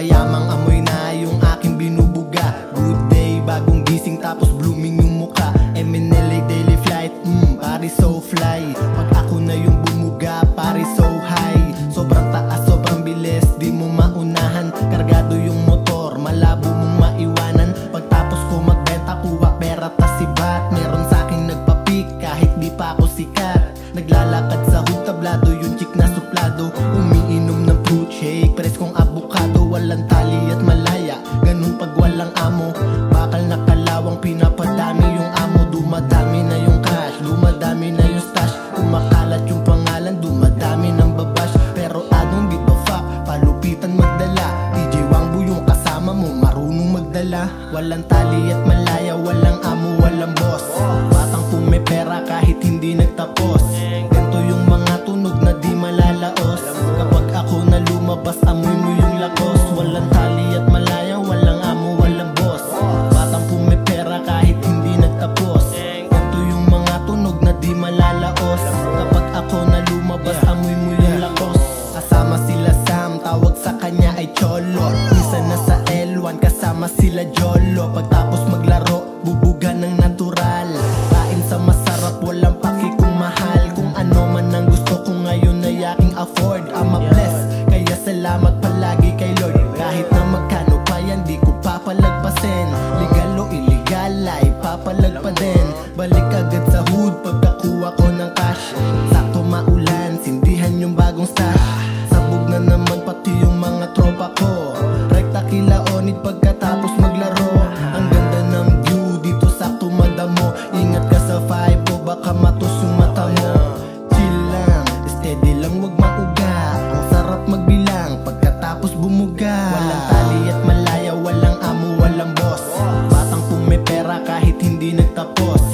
mayamang amoy na yung aking binubuga. Good day, bagong gising tapos blooming yung muka. MNLA daily flight, pare so fly. Pag ako na yung bumuga, pare so high. Sobrang taas, sobrang bilis, di mo maunahan. Kargado yung motor, malabo mong maiwanan. Pagtapos ko magbenta, kuha pera tas sibat. Meron sa'king nagpapik kahit di pa ako sikat. Naglalakad sa hood, tablado yung chick na suplado. Umiinom ng fruit shake, preskong avocado. Walang tali at malaya, ganun pag walang amo. Bakal na kalawang pinapadami yung amo. Dumadami na yung cash, dumadami na yung stash. Kumakalat yung pangalan, dumadami ng babash. Pero I don't give a fuck, palupitan magdala. DJ Wangbo yung kasama mo, marunong magdala. Walang tali at malaya, walang amo, walang boss. Batang may pera kahit hindi nagtapos. Ganto yung mga tunog na di malalaos. Kapag ako na lumabas, amoy mo yung lakos. Walang tali at malaya, walang amo, walang boss. Batang may pera kahit hindi nagtapos. Ganto yung mga tunog na di malalaos. Kapag ako na lumabas, amoy mo yung lakos. Kasama sila Sam, tawag sa kanya ay Cholo. Minsan nasa L1, kasama sila Jolo. Pagtapos maglaro, bubuga ng natural. Kain sa masarap, walang paki kung mahal. Kung ano man ang gusto ko ngayon ay aking afford. I'm a bless, kaya salamat palagi kay Lord. Kahit na magkano pa yan, di ko papalagpasin. Legal o illegal ay papalag pa din. Balik agad sa hood pagkakuha ko ng cash. Sakto maulan, sindihan yung bagong stash. Sabog na naman pati yung mga tropa ko. Rekta kilaonit pagkatapos maglaro. Ang ganda ng view dito, sakto madamo. Ingat ka sa 5 o baka matos yung mata mo. Chill lang, steady lang, wag mauga. Ang sarap magbilang pagkatapos bumuga. Walang tali at malaya, walang amo, walang boss. Batang may pera kahit hindi nagtapos.